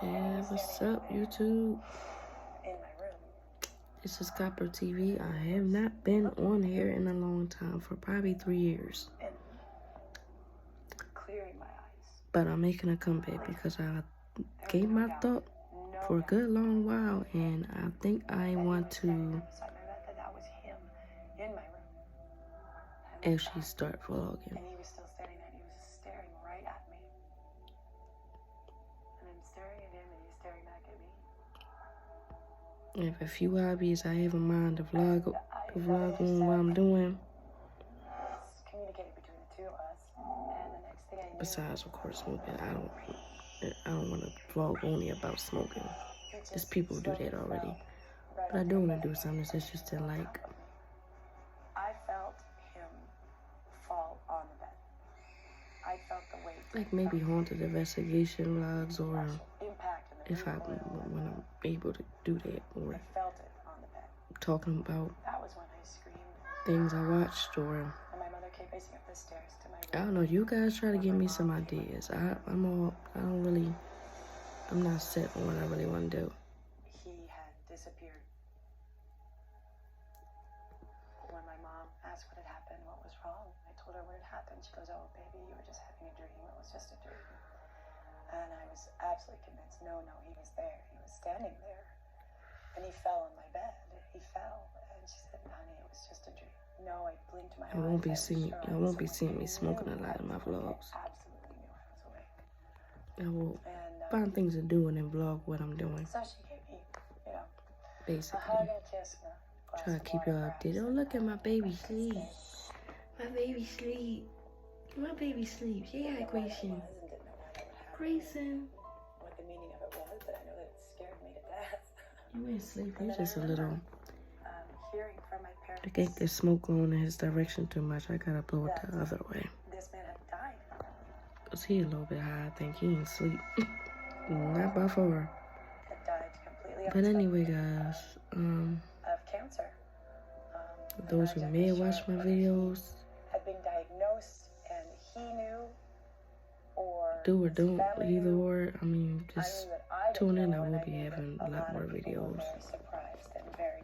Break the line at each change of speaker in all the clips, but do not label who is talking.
Hey, what's up, YouTube? This is Copper TV. I have not been on here in a long time, for probably 3 years. But I'm making a comeback because I gave my thought for a good long while, and I think I want to actually start vlogging.
And he was still standing there, and he was staring right at me. And I'm staring at him, and he's staring back at me.
I have a few hobbies I have in mind to vlog on what I'm doing.
It's communicated between the two of us, and the next thing I knew,
Besides, of course, smoking. I don't want to vlog only about smoking. There's people who do that already. But I do want to do something that's interesting, like
I felt him fall on the bed. I felt the weight.
like maybe haunted investigation vlogs, or
Impact in the
if when I'm able to do that, or
I felt it on the bed.
talking about
That was when I screamed.
things I watched, or
And my mother came racing up the stairs to my room.
I don't know. You guys try to give me some ideas. I'm not set on what I really want to do.
He had disappeared. When my mom asked what had happened, what was wrong, I told her what had happened. She goes, "Oh, baby, you were just having a dream. It was just a dream." And I was absolutely convinced, no, he was there. He was standing there. And he fell on my bed. He fell. And she said, "Honey, it was just a dream." No, I blinked my eyes.
I won't be seeing me smoking a lot in my vlogs.
I absolutely knew I was awake.
I will
And
find things to do and then vlog what I'm doing.
so she gave me, a hug
Basically,
and a kiss and a glass
try to
of
keep
water,
y'all
perhaps.
updated. Oh, look at my baby sleep. My baby sleep. My baby sleeps. Yeah, Grayson. Grayson.
What the meaning of it was, but I know that it scared me to death.
You ain't sleep. You're just a little.
Hearing from my parents.
I think there's smoke going in his direction too much. I gotta blow it the other way.
This man had died.
Cause he a little bit high. I think he ain't sleep. Not by far.
Had died completely.
But anyway, guys.
Of cancer.
Those who may watch my videos,
had been diagnosed, and he knew, or
do or don't, either or. I mean, just tune in. I will be having a lot more videos.
Very surprised and very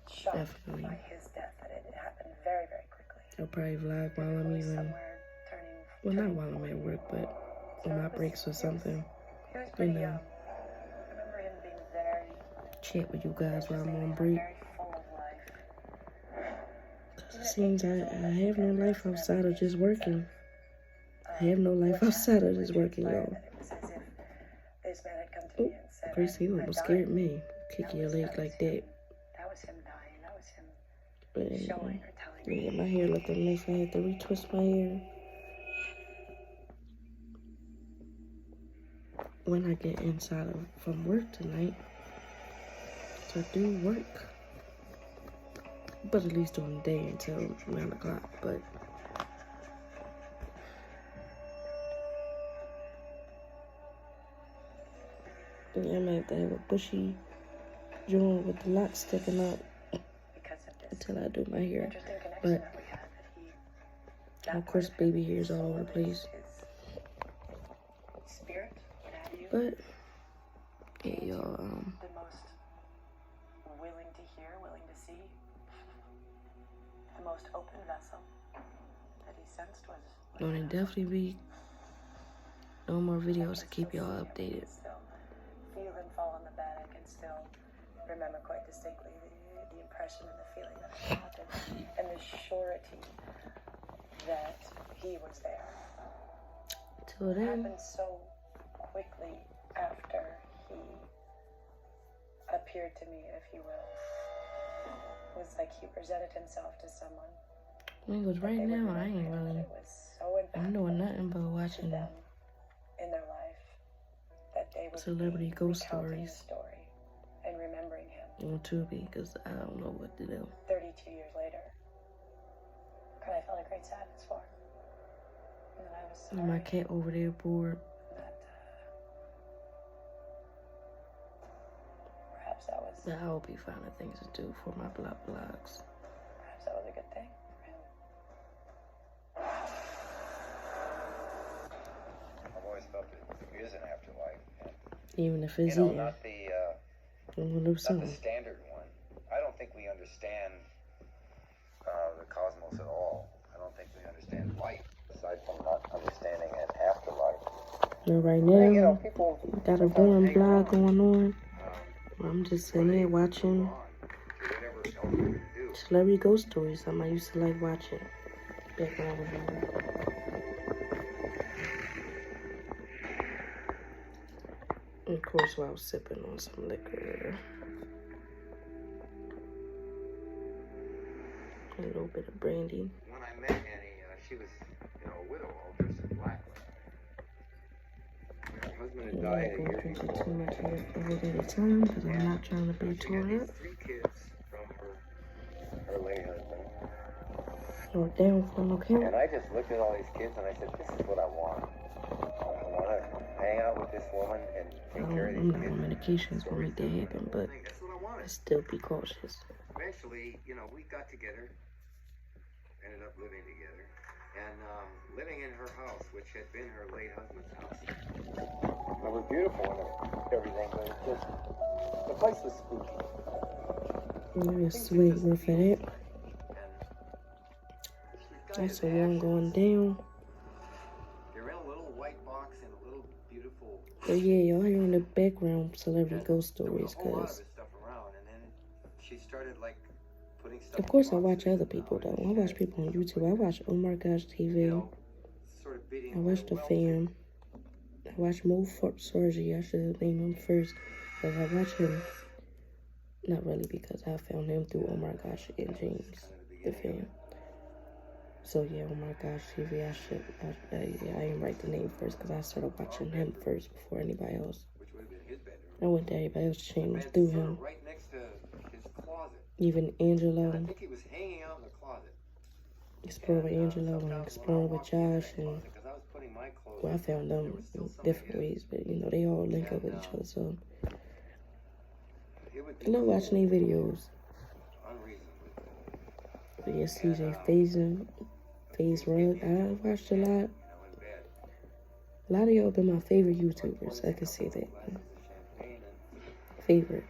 shocked
Definitely.
by his death. That it happened very, very quickly.
I'll probably vlog while I'm even,
Somewhere turning.
well, not while I'm at work, but on my breaks or something.
He was
You
pretty
know,
young. I remember him being very,
chat with you guys while I'm on break.
very full of life.
It seems I have no life outside of just working. I have no life outside of just working, y'all.
It was as if this man had come to me and said,
Gracie, you almost scared me. Kicking your leg like that.
That was him dying. That was him
And,
showing or telling me.
yeah, my hair looking a mess. I had to retwist my hair. When I get inside from work tonight, so I do work. But at least during the day until 9 o'clock. But yeah, I might have to have a bushy joint with the locks sticking out until I do my hair. But of course, baby hair is all over the place. But yeah, y'all.
The most willing to hear, willing to see, the most open vessel that he sensed was.
Gonna definitely be no more videos to keep y'all updated.
Still feel him fall on the bed. I can still remember quite distinctly the impression and the feeling that it happened, and the surety that he was there.
Till
It
then,
happened so quickly after he appeared to me, if you will. It was like he presented himself to someone.
because right now I ain't really.
It was so
I'm doing nothing but watching
them in their life that they would
celebrity
be
ghost
recounting
stories
the story and remembering him
on Tubi, because I don't know what to do.
32 years later. God, I felt a great sadness for him. And that I was sorry
And my cat over there bored.
that perhaps that was
But I'll be finding things to do for my vlogs.
perhaps that was a good thing for him.
I've always felt that there is an afterlife, and
Even if it's
You know,
eating.
not the
I'm gonna do
not the
something.
standard one. I don't think we understand the cosmos at all. I don't think we understand life, aside from not understanding an afterlife.
You know, right
You know,
now,
people
got a
sometimes
boring
hang
vlog
around,
going on.
um,
I'm just
or
sitting
they
here
move
watching
on to whatever else they're gonna do.
celebrity ghost stories. Something I used to like watching. Background review. And of course, while I was sipping on some liquor. A little bit of brandy.
When I met Annie, she was, you know, a widow, all dressed in black. Her husband had
I'm
died
not
a
going
year
to drink it
before.
too much of it at a time because I'm not trying to be
She had
torn
these
up
3 kids from her late husband.
or down for no count.
And I just looked at all these kids and I said, this is what I want. I want to hang out with this woman and take care of
I'm
these
not
kids.
on medications for make that happen, but
That's what I wanted.
still be cautious.
Eventually, you know, we got together, ended up living together, and living in her house, which had been her late husband's house. It was beautiful and everything, but it just, the place was spooky.
Maybe a sweet whiff of that. That's the one going down.
You're in a little white box in a little beautiful.
But yeah, y'all hear in the background celebrity ghost stories,
There was a whole lot of
cause
this stuff around, and then she started like putting stuff.
of course I watch other people though. I watch people on YouTube. I watch Oh My Gosh TV.
Sort of beating
I watch The Fam. I watch Mo Sorgi. I should have named him first, but I watch him. Not really, because I found him through Oh My Gosh and James, The Fam. So yeah, Oh My Gosh TV. I didn't write the name first because I started watching him first before anybody else.
Which would have been his bedroom.
I went to everybody else's channels through him.
Right next to his closet.
Even Angelo.
I think he was hanging out in the closet.
Exploring with Angelo and exploring with Josh, and well, I found them in different ways, but you know they all link up with each other. So I love watching their videos. But yeah, CJ Phase Rug, I watched a lot. A lot of y'all been my favorite YouTubers. I can say that. Favorite.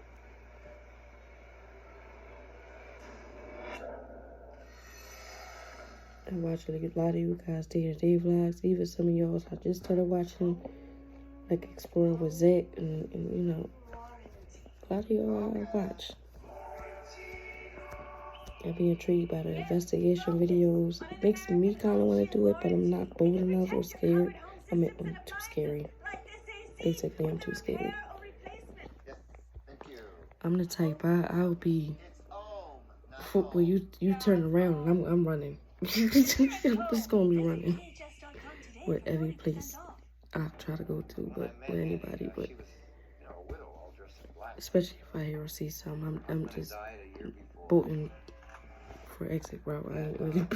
I watch a lot of you guys day-to-day vlogs. Even some of y'all I just started watching, like exploring with Zach, and you know, a lot of y'all I watch. I be intrigued by the investigation videos. It makes me kind of want to do it, but I'm not bold enough or scared. I mean, I'm too scary. Basically, I'm too scary. I'm the type, I'll be, when you turn around, and I'm running. It's gonna be running with every place I try to go to, but with anybody, but especially if I hear or see something, I'm just bolting for exit route. I ain't really up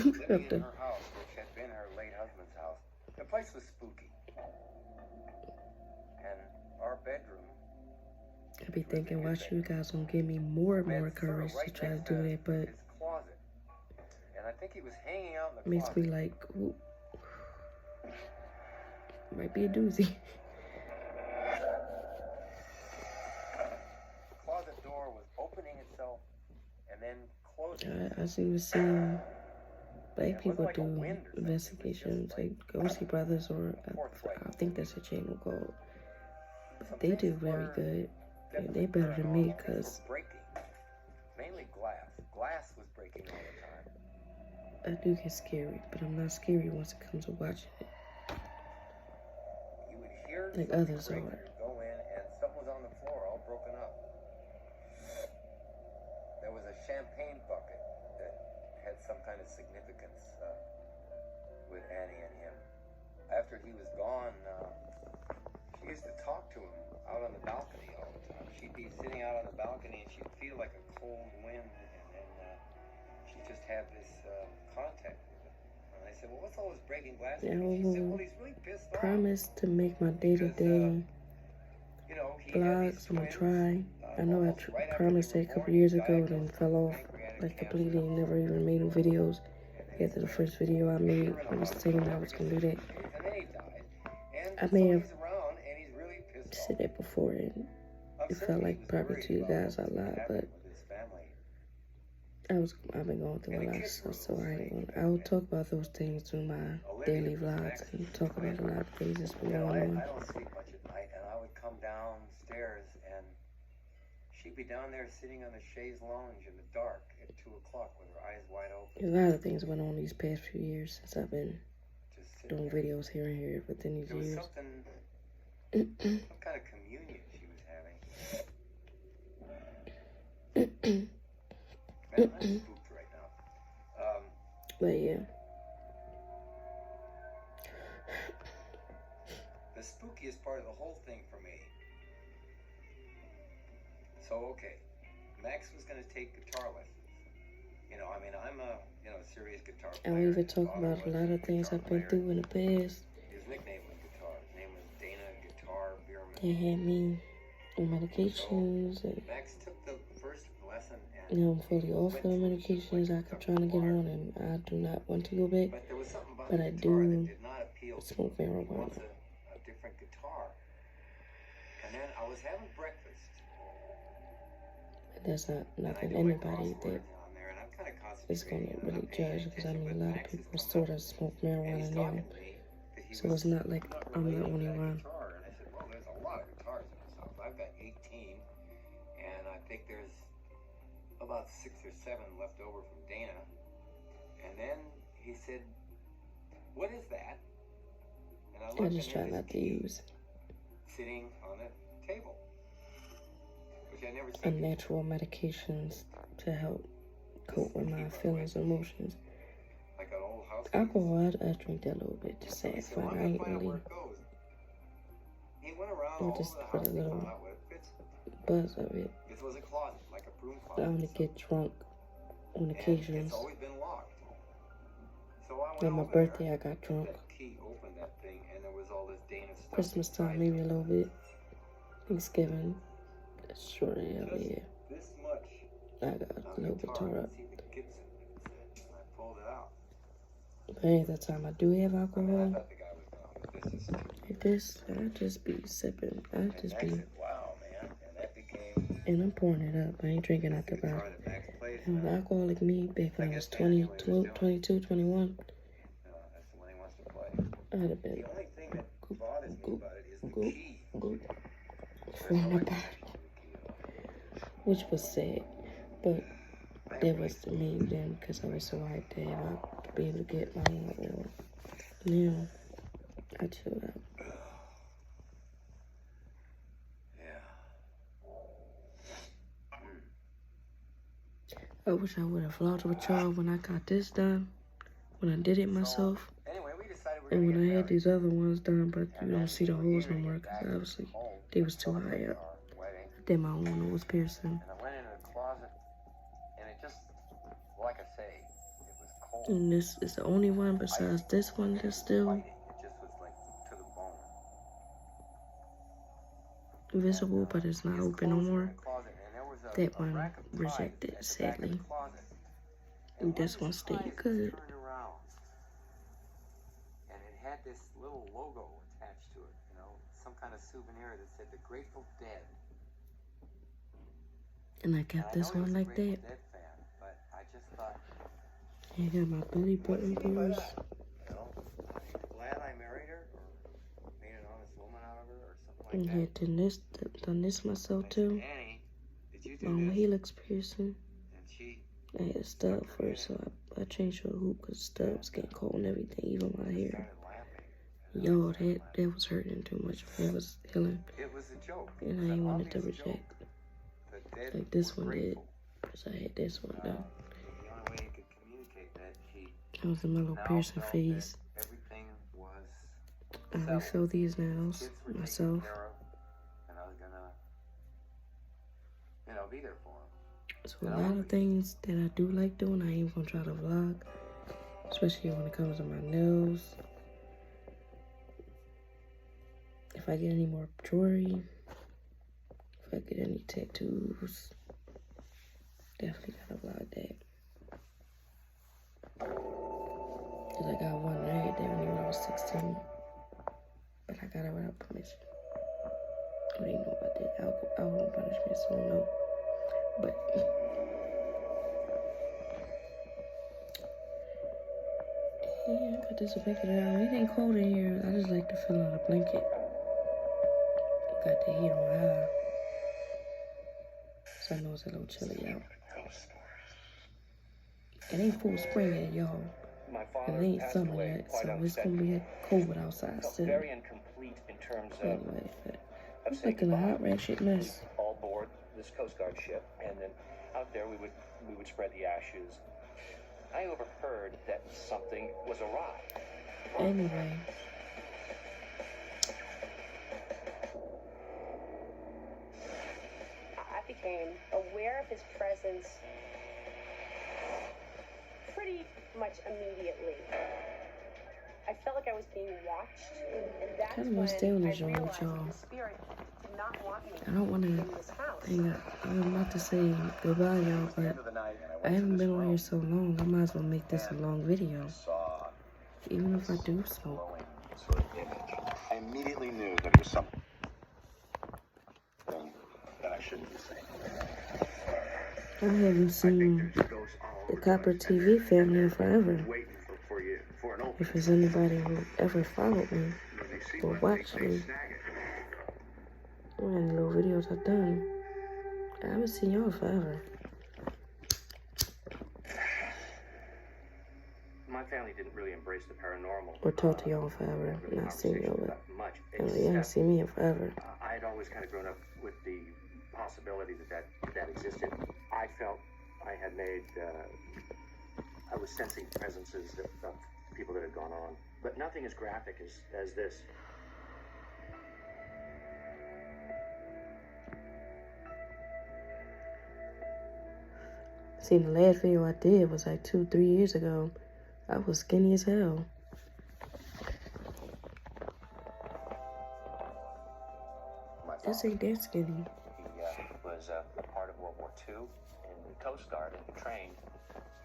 there.
The place was spooky, and our bedroom.
I be thinking, why should you guys gonna give me more and more courage to try to do that, but
I think he was hanging out in the
makes me like, ooh, might be a doozy.
The closet door was opening itself and then closing.
I see the same black people do investigations, like Ghosty Brothers, or I think that's a channel called. But they do very good. And they better than me, because
mainly glass was breaking all the time.
I do get scary, but I'm not scary once it comes to watching it.
You would hear
like others are.
Go in and something was on the floor, all broken up. There was a champagne bucket that had some kind of significance with Annie and him. After he was gone, she used to talk to him out on the balcony all the time. She'd be sitting out on the balcony and she'd feel like a cold wind, and she'd just have this contact with him. And I said, well, what's all this breaking glass?
Yeah,
She said, well, he's really pissed off.
Promise to make my day-to-day vlogs. I'm gonna try. I know I promised that a couple years ago, then fell off like completely and never even made no videos. After the first video I made, I was saying I was gonna do that. I may have said that before, and
I'm
it
certain
felt
he
like
was
probably
worried
to you
about
guys
what
a
was
lot,
happening
but
with his family.
I've been going through a
And the
lot of
kids were a
stuff, so
little
I ain't
strange
gonna.
back
I will
then.
talk about those things through my
Olivia
daily
was
vlogs
Max's
and talk
twin.
about a lot of things that's been
You know,
going on.
I don't sleep much at night, and I would come downstairs, and she'd be down there sitting on the chaise lounge in the dark at 2 o'clock with her eyes wide open.
A lot of things went on these past few years since I've been
Just sitting
doing
there.
videos here and here within these
There was
years.
some kind of communion she was having. Man, I'm spooked right now.
But yeah,
The spookiest part of the whole thing for me. So, okay, Max was going to take guitar lessons. You know, I mean, I'm a, serious guitar player.
I'll even
His
talk
father
about a
was
lot of things
guitar
I've been
player.
through in the past.
His nickname was Guitar. His name was Dana Guitar Beerman.
They had me on medications, and
Max took the first lesson and
now I'm fully off of the medications I kept trying to get on, and I do not want to go back.
but there was something about
But
the
I
guitar
do
that did not appeal to
smoke
him. He
marijuana.
wants a different guitar. And then I was having breakfast.
That's not
And I
nothing
do my
anybody
crosswords
that
on there, and I'm kind of
is going
concentrating.
to
And I'm
really
paying
judge, because I
attention,
mean,
but
a lot of
Max is
people
coming
sort
up,
of smoke
and
marijuana
he's
now.
talking to me, that he
So
was
it's not like
not
I'm the
related to
only
that
one.
guitar. And I said, well, there's a lot of guitars in this house. I've got 18, and I think there's about 6 or 7 left over from Dana. And then he said, what is that? And I
I
looked,
just
and
try
there's
not
this
to
key
use
sitting on the table, which I never seen.
unnatural medications to help cope with my feelings and emotions.
Like an old house.
Alcohol, I drink that a little bit to
So he
say
said, well,
fine.
I'm
I
gonna
ain't
find out where
really
it goes. He went around
I'll
all
just
over the
put
house
a
and
little
found out where it fits.
buzz of it.
It was a closet, like a broom
I
closet.
only get drunk on
And
occasions.
it's always been locked. So I went
On my
over
birthday,
there,
I got drunk.
that key opened that thing, and there was all this Dana stuff.
Christmas time,
inside
maybe
it.
a little bit. Thanksgiving, short of hell yeah.
This much.
I got a little bit tore up.
See the Gibson. And I pulled it out.
But any other time I do have
I
alcohol,
thought the guy was gone, but this is too
like this, I just be sipping. I
And
just
Max
be,
said, wow, man. And that became
and I'm pouring it up. I ain't drinking out the
the guitar
bottle.
that Max plays.
And an alcoholic me back when I was
guess Dana knew
20,
what he was doing.
22, 21,
That's the one he wants to play.
I'd have been
The only thing that bothers me about it is the
goop,
key.
goop,
There's
from
no
the
way to
bottle,
change the key at all.
which was sad. But that was the me then, because I was so hyped that I'd be able to get my own oil. Now, I chilled out. I wish I would have vlogged with y'all when I got this done, when I did it myself,
Anyway, we decided we were
and
gonna
when
get
I had
married.
these other ones done, but
And
you don't
then
see the
we were
holes
eager to
no more,
get
because
back
obviously
home
they
to
was too high
celebrate
up.
our wedding.
I did my own nose piercing,
And I went into the closet, and it just, like I say, it was cold.
and this is the only one besides this one that's still
Fighting. It just was like to the bone.
visible, but it's not
His
open no
clothes in
more.
the closet, and there was
That
a
one
rack of ties
rejected,
at the back of the
sadly.
closet.
And
And
this
of
one
his
stayed
ties was
good.
turned around, and it had this little logo attached to it, some kind of souvenir that said the Grateful Dead.
And I kept this one like that.
Dead fan, but I just thought,
I got my belly button bruise.
Glad I married her, or made an honest woman out of her, or something
And
like
had done this myself
that.
too.
Annie, did you
My
do
own
this?
helix piercing.
And she
I had a stub first, so I changed to a hoop because stub was getting cold and everything, even my hair.
started laughing.
Yo, that was hurting too much. It was healing,
It was a joke. It
and
was
I
an
ain't wanted to
obvious joke.
reject.
The dead
Like this
were
one did,
grateful.
because I had this one done.
The only way you could communicate that she
That was in my little
now
piercing
felt
phase.
that everything was
I
settled.
refill these nails
Kids were taken
myself.
care of, and I was gonna, be there for them.
So a lot of things that I do like doing, I ain't gonna try to vlog, especially when it comes to my nails. If I get any more jewelry, if I get any tattoos, definitely gotta vlog that. Cause I got one right there when I was 16, but I got it without permission. I don't even know about that alcohol punishment, so no. But yeah, I got this blanket out. It ain't cold in here. I just like to fill out a blanket. Got the heat on high, so I know it's a little chilly out. It ain't full spring yet, y'all. It ain't summer yet, so it's gonna be cold outside still.
Very incomplete in terms of
Anyway, it's like a hot red shit mess.
All board this Coast Guard ship, and then out there we would spread the ashes. I overheard that something was awry.
Anyway.
I became aware of his presence pretty much immediately. I felt like I was being watched, and that's
kind of
when
stay on
I
this
realized
with y'all.
that the spirit did not want me
I don't want to
in this house.
hang up. I'm about to say goodbye, y'all, but I haven't been on here so long. I might as well make this a long video. Even if I do smoke.
Sort of image. I immediately knew that it was something that I shouldn't be saying.
I haven't seen the Copper TV family in forever. If there's anybody who ever followed me or watched me, or any little videos I've done, I haven't seen y'all forever.
My family didn't really embrace the paranormal.
Or talk to y'all forever. Not seen y'all, but
much.
you ain't seen me in forever.
I had always kind of grown up with the possibility that existed. I felt I had made, I was sensing presences of people that had gone on, but nothing as graphic as this.
See, the last video I did was like 2-3 years ago. I was skinny as hell. This ain't that skinny.
He was a part of World War II in the Coast Guard and trained,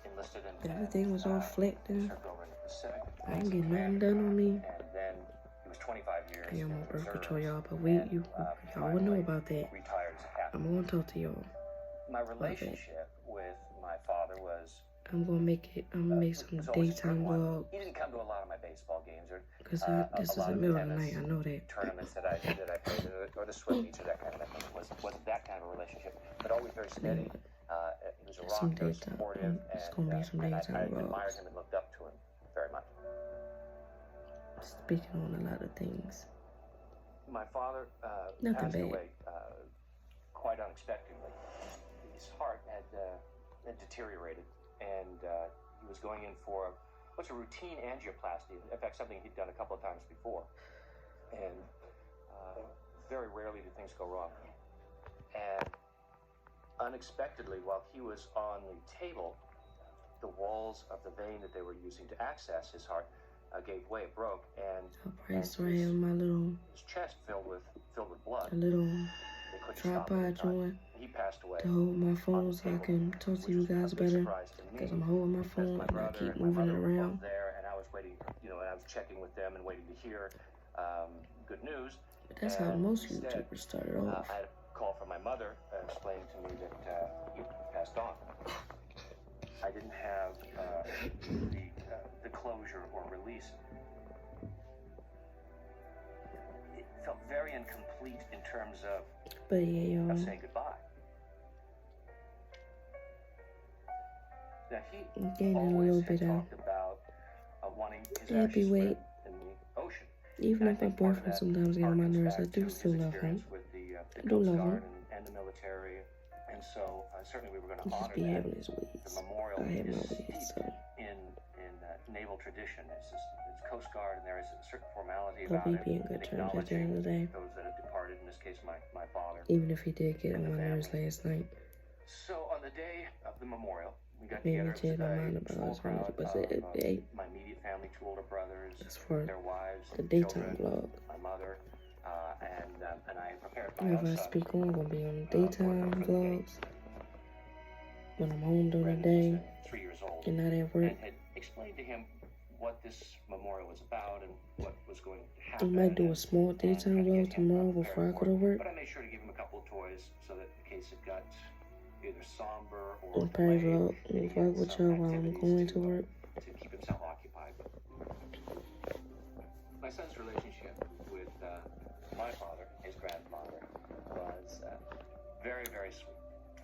enlisted in.
Everything was all flicked in.
Served over in the Pacific.
I ain't getting nothing done on me.
And then he was 25 years.
I am on
in
birth
reserve,
control, y'all, but
and,
y'all would know about that.
Retired as a captain.
I'm gonna talk to y'all.
My relationship with my father was.
I'm gonna make some daytime vlog.
He didn't come to a lot of my baseball games or.
Because this is the middle of the night, I know that.
Tournaments that I played, or the swim meets or that kind of thing. Wasn't that kind of a relationship, but always very steady. He was a rock, very supportive,
it's gonna be some
and I
daytime
admired
vlogs.
him and looked up to him very much.
Speaking on a lot of things.
My father
Nothing
passed
bad.
away quite unexpectedly. His heart had deteriorated, and he was going in for what's a routine angioplasty. In fact, something he'd done a couple of times before. And very rarely do things go wrong. And unexpectedly, while he was on the table, the walls of the vein that they were using to access his heart gave way, it broke, and his chest filled with blood.
A little
They couldn't stop it
tripod
in time.
joint
He passed away.
to hold my phone so I can talk to you guys better. Because I'm holding my phone and I keep moving it around.
There, and I was waiting, and I was checking with them and waiting to hear good news.
But that's how most YouTubers started off.
I had a call from my mother explaining to me that he passed on. I didn't have the closure or release. It felt very incomplete in terms of saying goodbye. Now
I'm gaining a little bit of happy weight.
In the ocean.
Even if my boyfriend sometimes get on my nerves, I do still love him. I do love him.
And the military, and so certainly we were going
He
to
just
honor
be
that.
having his
The
weeds.
memorial
I have my
is
weeds,
steeped
so.
in naval tradition. It's Coast Guard, and there is a certain formality
But
about
we
it.
be in good terms at the end of the day.
Those that have departed, in this case my father.
Even if he did get on my nerves last night.
So on the day of the memorial, we got
Made me
together.
change my
It
mind
was a
about his
full
family, but
crowd
it
my immediate family, 2 older brothers,
that's for
their wives,
the daytime
children,
vlog.
my mother, and I prepared my
Whenever I
son.
speak on, I'm gonna be on the daytime vlogs. When I'm home during the day
3 years old,
and not at work.
and had explained to him what this memorial was about and what was going to
I
happen.
might do a small daytime vlog tomorrow before I go to work.
But I made sure to give him a couple of toys so that in case it got either somber or
I'll probably vlog with y'all while I'm going to work.
To keep himself occupied. My son's relationship with my father, his grandfather, was very, very sweet.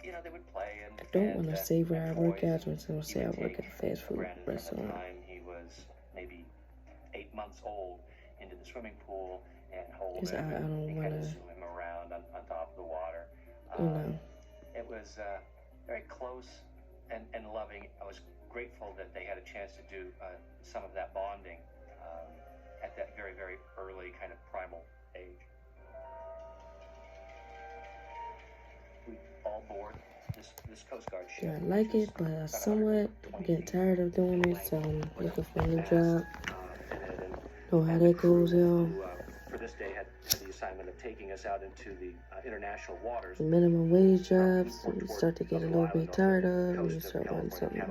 You know, they would play and
I don't want to say where I work at until I say I work at a fast food
Brandon,
restaurant.
At the time, he was maybe 8 months old, into the swimming pool and hold him.
I don't want to
swim him around on top of the water. It was very close and loving. I was grateful that they had a chance to do some of that bonding at that very, very early kind of primal age. We all board this Coast Guard ship.
Yeah, I like it, but I somewhat get tired of doing it, so I'm looking for a new job. Know how that goes, y'all.
For this day, had the assignment of taking us out into the international waters.
Minimum wage jobs, you start to get a little bit tired of, and you start wanting something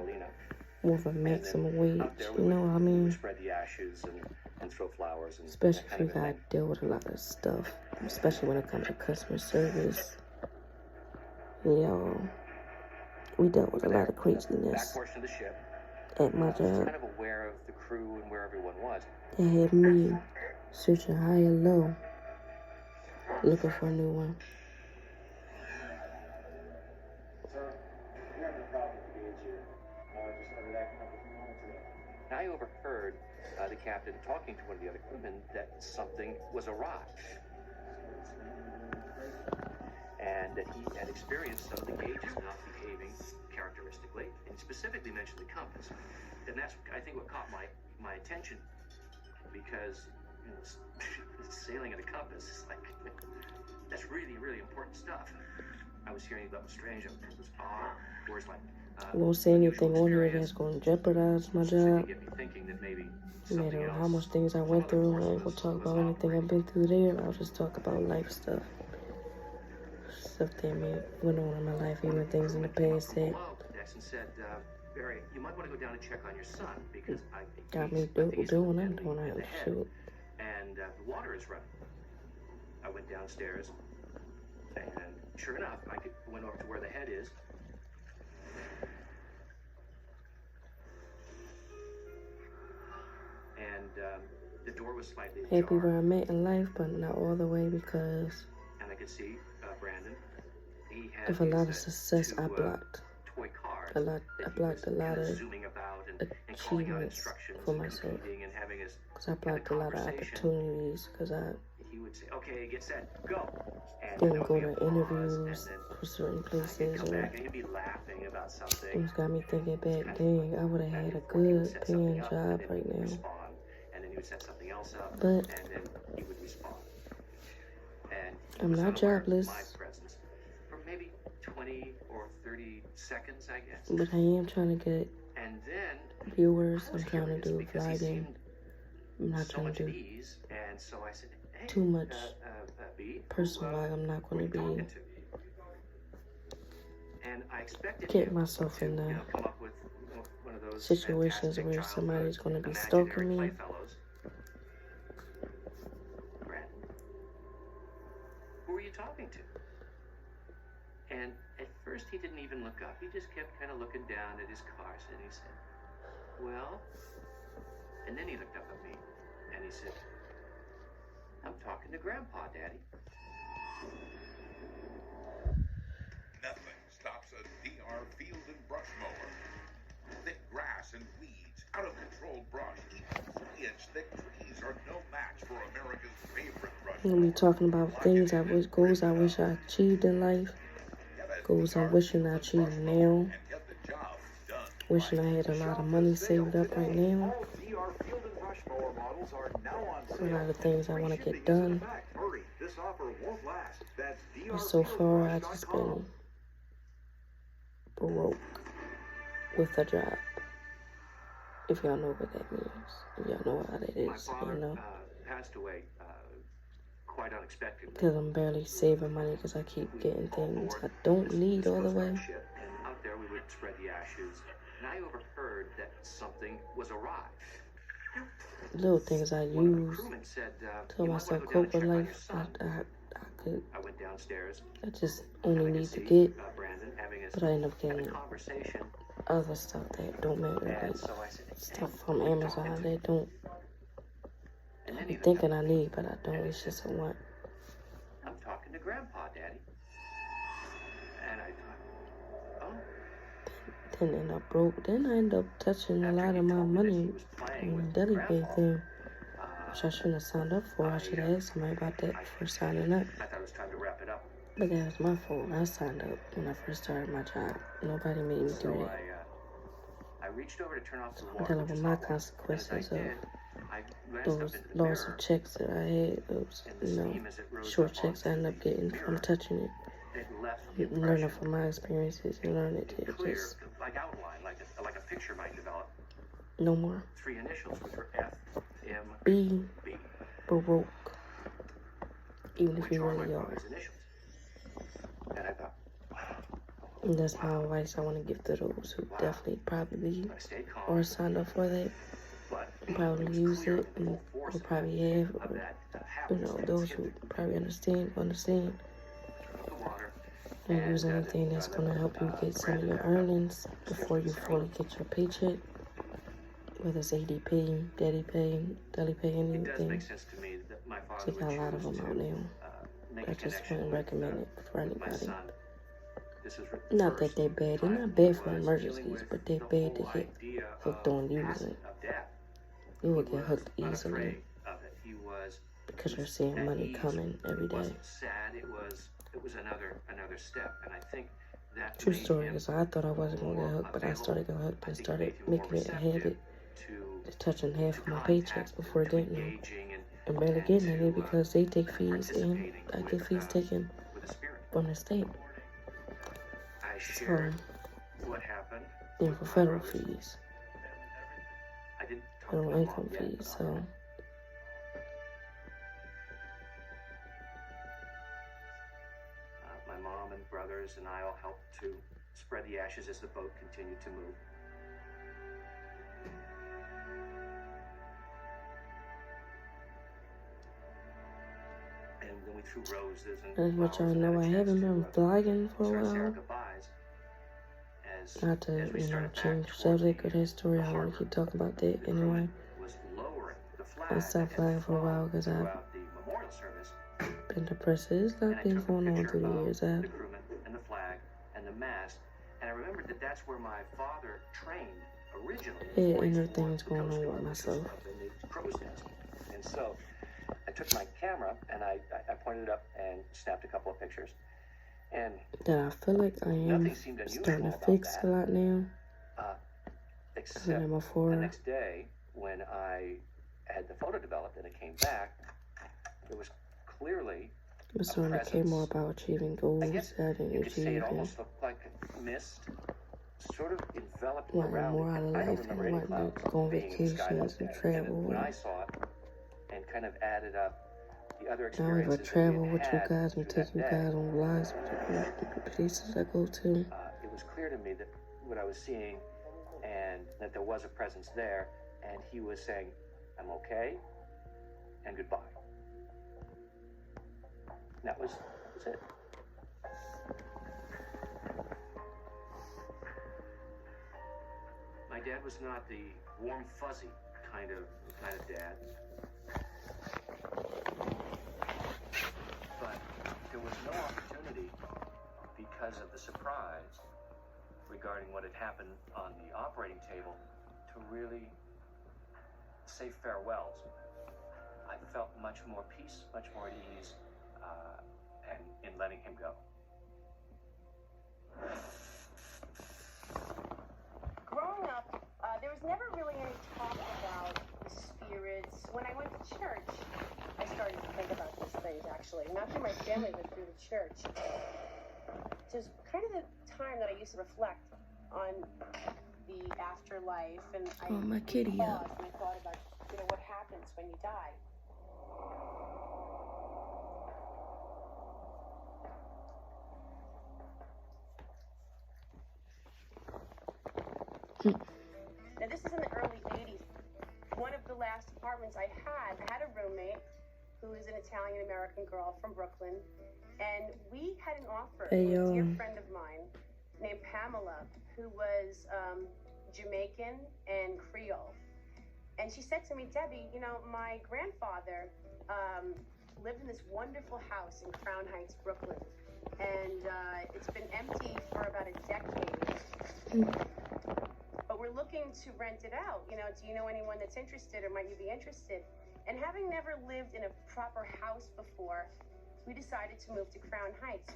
more of a maximum wage. You know what I mean?
Spread the ashes and throw flowers.
Especially if you gotta deal with a lot of stuff, especially when it comes to customer service. Yo, we dealt with a lot of craziness at my job.
Kind of aware of the crew and where everyone was.
They had me searching high and low, looking for a new one.
I overheard the captain talking to one of the other crewmen that something was awry. And that he had experienced some of the gauges not behaving characteristically, and he specifically mentioned the compass. And that's, I think, what caught my attention, because you know, sailing at a compass is like, that's really, really important stuff. I was hearing that was strange, it was odd, whereas like,
I won't say anything on here that's going to jeopardize my job.
Get me thinking that maybe
no matter how much things I went through, I ain't gonna talk about anything I've been through there. I'll just talk about life stuff. Stuff that went on in my life, even things in the past that
said, Barry, you might want to go down and check on your son because
got me doing what I'm doing. I shoot.
And the water is running. I went downstairs, and sure enough, I went over to where the head is. And the door was slightly ajar.
Happy where I'm at in life, but not all the way, because
and I could see Brandon. He had
of a lot of success I blocked.
Toy cars.
I blocked a lot of achievements for myself. Because I blocked a lot of opportunities. Because
he would say, "Okay, get set, go." And
didn't go to interviews for certain places, or things got me thinking back, dang, I would have had a good paying job right now. But I'm not jobless.
For maybe 20 or 30 seconds, I guess.
But I am trying to get viewers. I'm trying to do vlogging. I'm not trying to do too much personal vlog. I'm not going to be getting myself in situations where somebody's going to be stalking me.
Who are you talking to? And at first he didn't even look up. He just kept kind of looking down at his cars, and he said, "Well," and then he looked up at me and he said, "I'm talking to Grandpa, Daddy."
Nothing stops a DR field and brush mower. Thick grass and weeds, out of control brush, even 3-inch thick trees are no match for America's favorite brush
I'm going to be talking about things goals I wish I achieved in life, goals I'm wishing I achieved now, wishing I had a lot of money saved up right now, a lot of things I want to get done. But so far, I've just been broke with a job. If y'all know what that means, if y'all know how that is, you know.
Passed away quite unexpectedly.
Because I'm barely saving money because I keep getting things I don't need all the way.
And out there we would spread the ashes. And I overheard that something was awry.
little things I
One of the
use
crewmen said,
to
"You
help
might want
myself
to go down
cope
and
with
check on your
life.
son."
I could.
I went downstairs.
I just
And
only
I could
need to
see
get,
Brandon having
but I end up
had a
getting
conversation.
other stuff that don't matter.
And
Like
so I said,
stuff
"Hey,
from
who are you talking
Amazon
to?"
that don't.
And
I
then
be
he looked
thinking
up
I
at me,
need, but I don't.
and he
It's
said,
just a want.
"I'm talking to Grandpa, Daddy." And I thought, oh.
Then end up broke. Then I end up touching a
After
lot
he
of my
told me that he
money
was playing
on
with
the deli pay
Grandpa,
thing, which I shouldn't have signed up for. I should have asked somebody about that before signing up.
I thought it was time to wrap it up.
But that was my fault. I signed up when I first started my job. Nobody made me do
So
that.
I reached over to turn off the
I'm
water.
dealing with my consequences of
I glanced up
those
into the
loss
mirror,
of checks that I had. Those,
and the steam as it rose
short
up
checks I
onto
end up
the
getting
mirror,
from touching it.
it left
Learning
impression
from my experiences and learning to
clear,
just
like outline, like a picture might develop.
no more.
3 initials, which were F, M,
Be
B,
broke, even if
which
you
are my
really are.
father's initials. And I thought,
And that's my advice I want to give to those who definitely probably
I stayed calm,
are signed up for that.
but
Probably
was
use
clear
it
the
and
full force
will probably have,
of
or
that habit
those who probably understand.
the water.
And use anything that's going to help you get some of your earnings before you fully get your paycheck. Whether it's ADP, Daddy Pay, Deli Pay,
It does
anything.
make sense to me that my father
They got a lot of them out now.
make
I
a
just
connection
wouldn't recommend it for
with my
anybody.
son. This is
Not
first
that they're bad. They're
time
not bad
he
for
was
emergencies,
dealing with
but they're
the
bad to
whole
get
idea
hooked
of
on using
passing,
it.
of death.
You will
He
get
was
hooked easily
unafraid of it. He was
because you're seeing
at
money
ease.
coming every
It
day.
wasn't sad. It was another step, and I think that
True
made
story
him
is I thought I wasn't going to get
more
hooked, but I started getting hooked
I
and
think
started
made him more
making it a habit
to
to touching half of my
contact,
paychecks before
to
getting them.
engaging
And barely
and
getting
to,
any because they take fees and
participating
I
with,
get fees taken
with the spirit.
from the state.
I
So,
shared what happened
and
with
for
my
federal
brothers.
fees,
I didn't talk
federal
to my
income
mom yet,
fees. So,
my mom and brothers and I all helped to spread the ashes as the boat continued to move. And then we threw roses and
as what y'all
flowers and
know,
had a
I
chance
haven't
to,
been vlogging for
sort
a
of say our
while.
goodbyes
Not to,
as we started back
change
towards
subject
the
of that story. I don't want
harbor.
to keep talking about that
The
anyway.
crewman was lowering the flag
I stopped
that had
vlogging for a while
flown
because I've
throughout the memorial service.
been depressed. There's a lot
And
of
I
things
took a
going on
picture
through the
of
years.
the crewman and the flag and the mast, and I remembered that that's where my father trained originally.
Yeah, and other things going on with myself.
Up in the crow's nest. And so I took my camera and I pointed it up and snapped a couple of pictures. And
That I feel like I am
nothing seemed unusual
starting to
about
fix
that.
a lot now.
Except
than before.
the next day when I had the photo developed and it came back, it was clearly
I'm starting to care more about achieving goals
I guess
that I didn't
you could say
achieve
it
and
almost looked like mist sort of enveloped
wanting
around
more
it.
out of
I don't
life
remember
and
any
wanting
clouds
to go on
being in the sky
vacations
like
and
that.
travel.
And when
And
I saw it and kind of added up the other
I would
experiences
travel
that we
with you
had
guys and
through
take
that
you
day,
guys on vlogs with places I go to.
it was clear to me that what I was seeing and that there was a presence there, and he was saying, "I'm okay," and goodbye. That was it. My dad was not the warm, fuzzy kind of dad, but there was no opportunity because of the surprise regarding what had happened on the operating table to really say farewells. I felt much more peace, much more at ease, and in letting him go.
Growing up, there was never really any talk about the spirits. When I went to church, I started to think about these things, actually. Not through my family, but through the church. So it's kind of the time that I used to reflect on the afterlife, and I
my kitty
paused and I thought about, what happens when you die. Now, this is in the early 80s. One of the last apartments I had a roommate who is an Italian-American girl from Brooklyn. And we had an offer from a dear friend of mine named Pamela, who was Jamaican and Creole. And she said to me, Debbie, you know, my grandfather lived in this wonderful house in Crown Heights, Brooklyn. And it's been empty for about a decade. But we're looking to rent it out. You know, do you know anyone that's interested, or might you be interested? And having never lived in a proper house before, we decided to move to Crown Heights.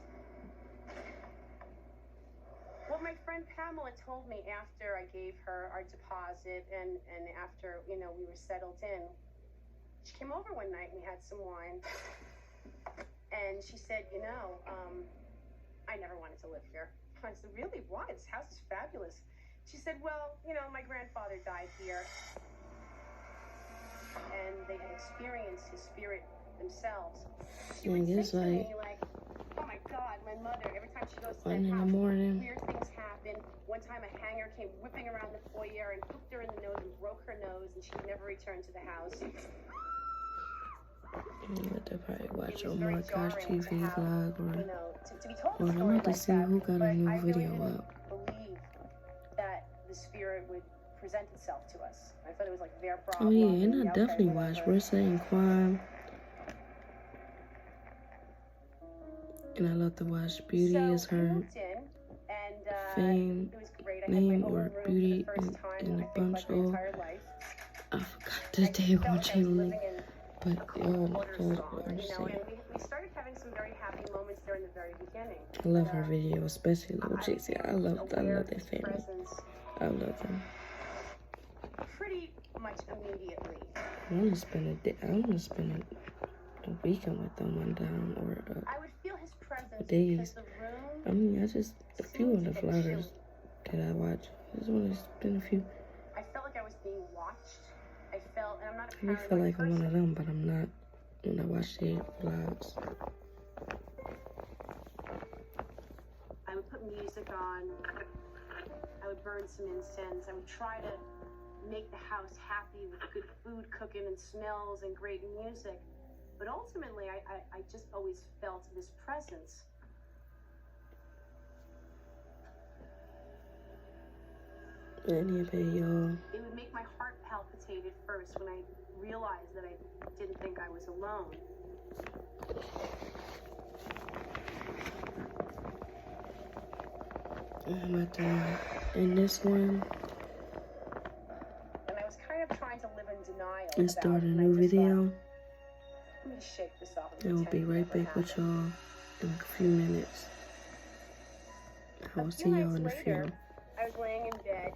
What my friend Pamela told me after I gave her our deposit and after, you know, we were settled in, she came over one night and we had some wine. And she said, you know, I never wanted to live here. I said, really? Why? This house is fabulous. She said, well, you know, my grandfather died here. And they had experienced his spirit themselves. She would say to me, like, oh my God, my mother, every time she goes to that house, weird things happen. One time a hanger came whipping around the foyer and hooked her in the nose and broke her nose, and she never returned to the house.
They'll probably watch on my Gosh TV vlog, or
you know, to be told
well, I'm about to see who got a new video up.
Believe that the spirit would present itself to us. I thought it was like their
Oh
problem.
yeah, and I definitely watched Wrestling Crime. And I love to watch Beauty is Her Fame name, or Beauty in a bunch of. I forgot the damn one channel, but oh my God, I'm saying.
We started having some very happy moments there in the very beginning.
I love her video, especially Lil JC. I love their family. I love them.
Pretty much immediately.
I want to spend a weekend with them one time, or
I would feel his presence
days.
The room
I mean, a few of the vloggers that I watch. I just want to spend a few.
I felt like I was being watched. I felt, and I'm not a
I feel like I'm one of them, but I'm not when I watch their vlogs.
I would put music on. I would burn some incense. I would try to make the house happy with good food cooking and smells and great music. But ultimately, I just always felt this presence.
Anyway, y'all.
It would make my heart palpitate at first when I realized that I didn't think I was alone.
I'm about to end this one.
And I was kind of trying to live in denial.
And start a new video.
Let me shake this off.
I will be right back with y'all in a few minutes. I will see y'all in a few.
I was laying in bed